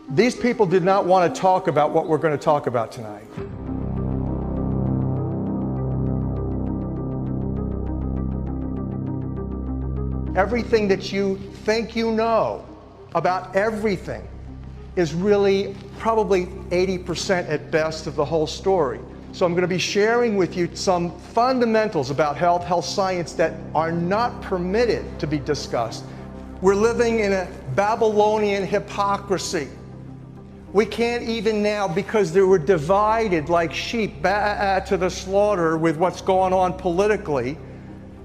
These people did not want to talk about what we're going to talk about tonight. Everything that you think you know about everything is really probably 80% at best of the whole story. So I'm going to be sharing with you some fundamentals about health science that are not permitted to be discussed. We're living in a Babylonian hypocrisy. We can't even now, because they were divided like sheep to the slaughter with what's going on politically,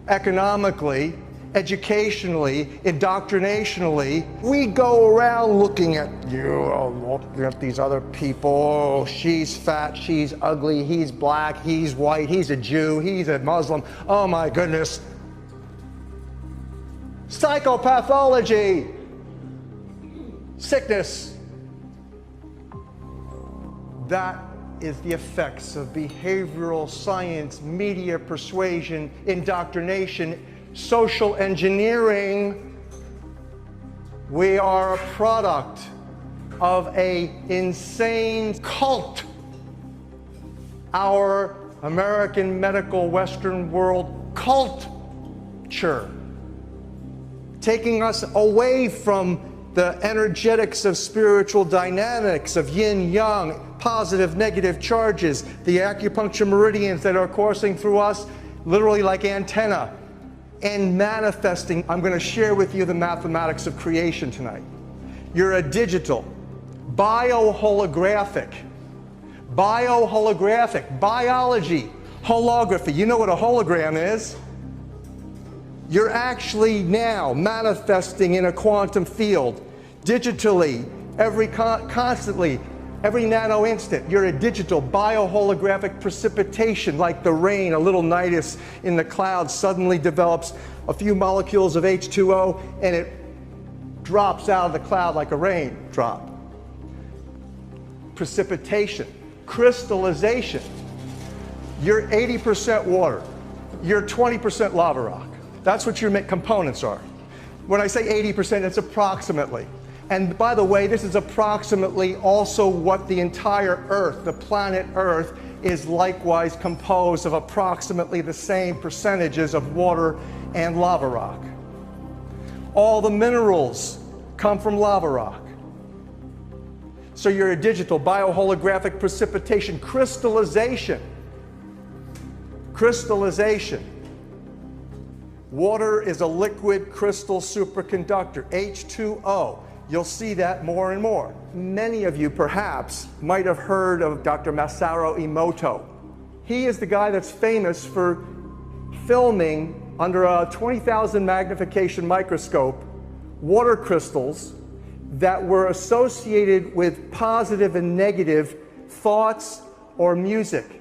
economically, educationally, indoctrinationally. We go around looking at looking at these other people. Oh, she's fat, she's ugly, he's black, he's white, he's a Jew, he's a Muslim. Oh my goodness. Psychopathology, sickness. That is the effects of behavioral science, media persuasion, indoctrination, social engineering. We are a product of an insane cult. Our American medical Western world culture, taking us away from the energetics of spiritual dynamics, of yin-yang, positive, negative charges, the acupuncture meridians that are coursing through us, literally like antenna, and manifesting. I'm going to share with you the mathematics of creation tonight. You're a digital, bioholographic, biology, holography. You know what a hologram is? You're actually now manifesting in a quantum field, digitally, constantly, every nano instant. You're a digital bioholographic precipitation, like the rain. A little nidus in the clouds suddenly develops a few molecules of H2O and it drops out of the cloud like a raindrop. Precipitation, crystallization. You're 80% water. You're 20% lava rock. That's what your components are. When I say 80%, it's approximately. And by the way, this is approximately also what the entire Earth, the planet Earth, is likewise composed of, approximately the same percentages of water and lava rock. All the minerals come from lava rock. So you're a digital bioholographic precipitation, crystallization. Crystallization. Water is a liquid crystal superconductor, H2O. You'll see that more and more. Many of you perhaps might have heard of Dr. Masaru Emoto. He is the guy that's famous for filming under a 20,000 magnification microscope water crystals that were associated with positive and negative thoughts or music.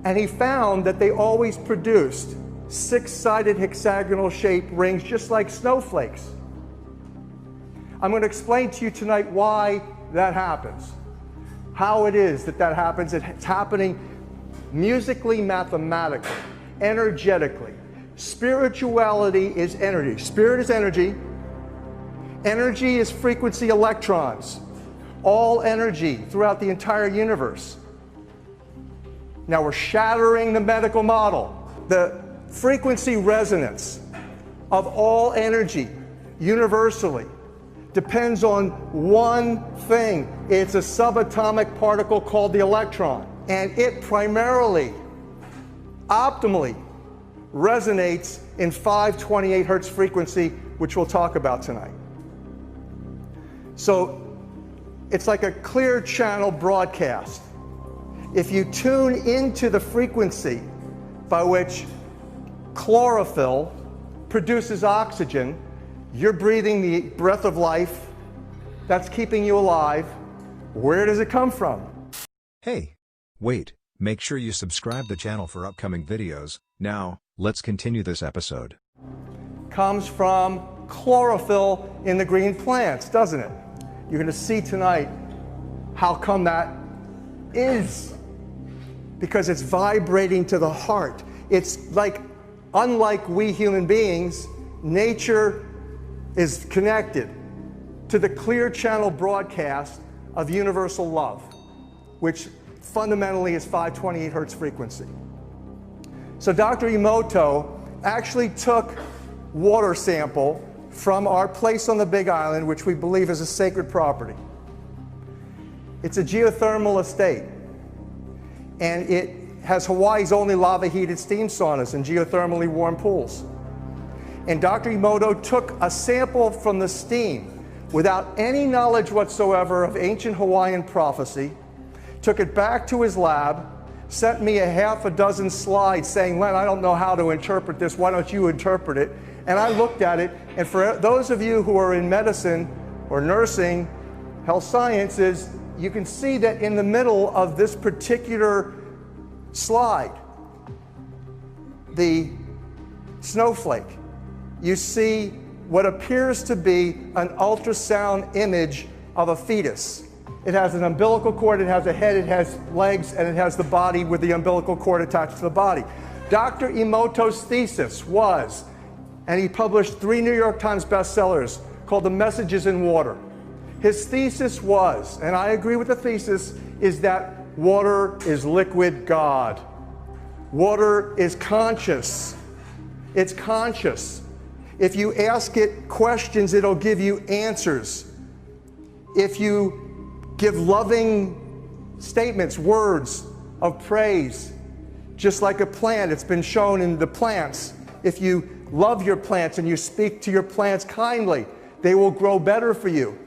And he found that they always produced six-sided hexagonal shaped rings just like snowflakes. I'm going to explain to you tonight why that happens, how it is that that happens. It's happening musically, mathematically, energetically. Spirituality is energy. Spirit is energy. Energy is frequency electrons. All energy throughout the entire universe. Now we're shattering the medical model. The frequency resonance of all energy universally depends on one thing. It's a subatomic particle called the electron, and it primarily, optimally resonates in 528 hertz frequency, which we'll talk about tonight. So it's like a clear channel broadcast. If you tune into the frequency by which chlorophyll produces oxygen, you're breathing the breath of life that's keeping you alive. Where does it come from? Hey, wait, make sure you subscribe the channel for upcoming videos. Now, let's continue this episode. Comes from chlorophyll in the green plants, doesn't it? You're going to see tonight how come that is. Because it's vibrating to the heart. It's like, unlike we human beings, nature is connected. to the clear channel broadcast of universal love, which fundamentally is 528 hertz frequency. So Dr. Emoto actually took water sample from our place on the Big Island, which we believe is a sacred property. It's a geothermal estate, and it has Hawaii's only lava-heated steam saunas and geothermally warm pools. And Dr. Emoto took a sample from the steam without any knowledge whatsoever of ancient Hawaiian prophecy, took it back to his lab, sent me a half a dozen slides saying, "Len, I don't know how to interpret this, why don't you interpret it?" And I looked at it, and for those of you who are in medicine or nursing, health sciences, you can see that in the middle of this particular slide, the snowflake, you see what appears to be an ultrasound image of a fetus. It has an umbilical cord, it has a head, it has legs, and it has the body with the umbilical cord attached to the body. Dr. Emoto's thesis was, and he published 3 New York Times bestsellers called The Messages in Water. His thesis was, and I agree with the thesis, is that water is liquid God. Water is conscious. It's conscious. If you ask it questions, it'll give you answers. If you give loving statements, words of praise, just like a plant, it's been shown in the plants. If you love your plants and you speak to your plants kindly, they will grow better for you.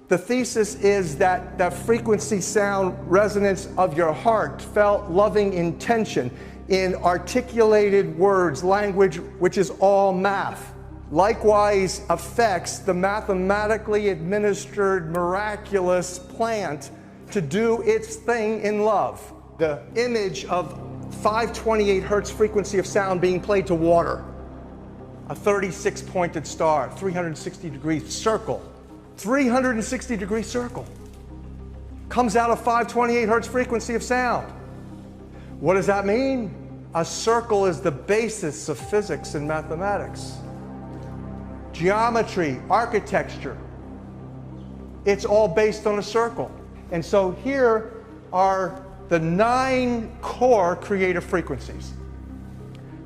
The thesis is that the frequency, sound, resonance of your heartfelt, loving intention in articulated words, language, which is all math, likewise affects the mathematically administered miraculous plant to do its thing in love. The image of 528 hertz frequency of sound being played to water, a 36-pointed star, 360-degree circle, 360-degree circle, comes out of 528 hertz frequency of sound. What does that mean? A circle is the basis of physics and mathematics. Geometry, architecture, it's all based on a circle. And so here are the 9 core creative frequencies.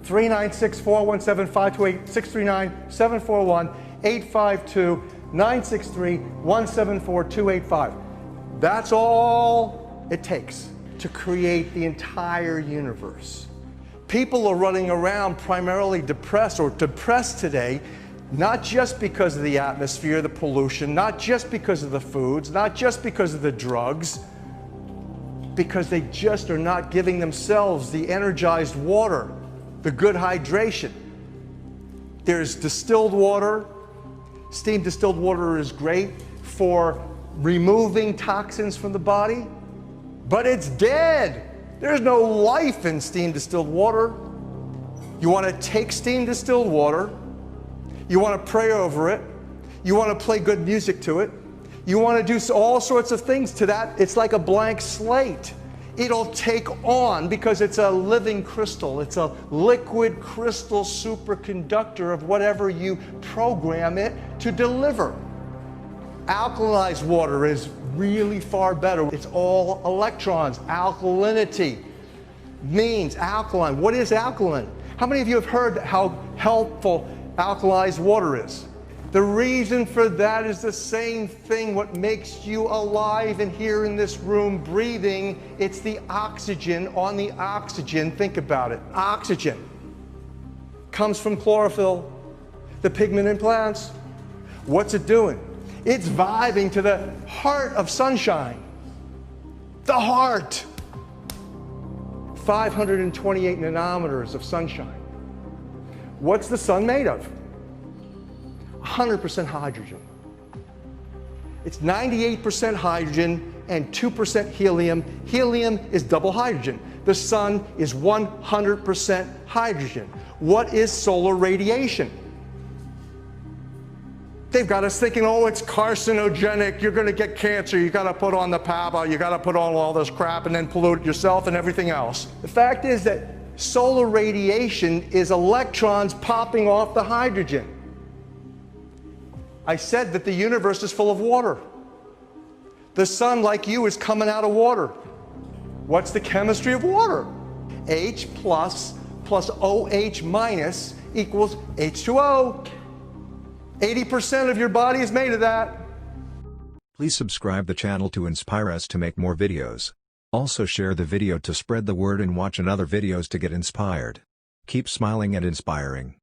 396-417-528-639-741-852-963-174-285. That's all it takes to create the entire universe. People are running around primarily depressed or depressed today, not just because of the atmosphere, the pollution, not just because of the foods, not just because of the drugs, because they just are not giving themselves the energized water, the good hydration. There's distilled water. Steam distilled water is great for removing toxins from the body, but it's dead. There's no life in steam distilled water. You want to take steam distilled water, you want to pray over it, you want to play good music to it, you want to do all sorts of things to that. It's like a blank slate. It'll take on because it's a living crystal. It's a liquid crystal superconductor of whatever you program it to deliver. Alkalized water is really far better. It's all electrons. Alkalinity means alkaline. What is alkaline? How many of you have heard how helpful alkalized water is? The reason for that is the same thing what makes you alive and here in this room breathing. It's the oxygen on the oxygen. Think about it. Oxygen comes from chlorophyll, the pigment in plants. What's it doing? It's vibing to the heart of sunshine. The heart. 528 nanometers of sunshine. What's the sun made of? 100% hydrogen. It's 98% hydrogen and 2% helium. Helium is double hydrogen. The sun is 100% hydrogen. What is solar radiation? They've got us thinking, oh, it's carcinogenic, you're going to get cancer, you got to put on the PABA, you got to put on all this crap and then pollute yourself and everything else. The fact is that solar radiation is electrons popping off the hydrogen. I said that the universe is full of water. The sun, like you, is coming out of water. What's the chemistry of water? H plus OH minus equals H2O. 80% of your body is made of that. Please subscribe the channel to inspire us to make more videos. Also share the video to spread the word and watch another videos to get inspired. Keep smiling and inspiring.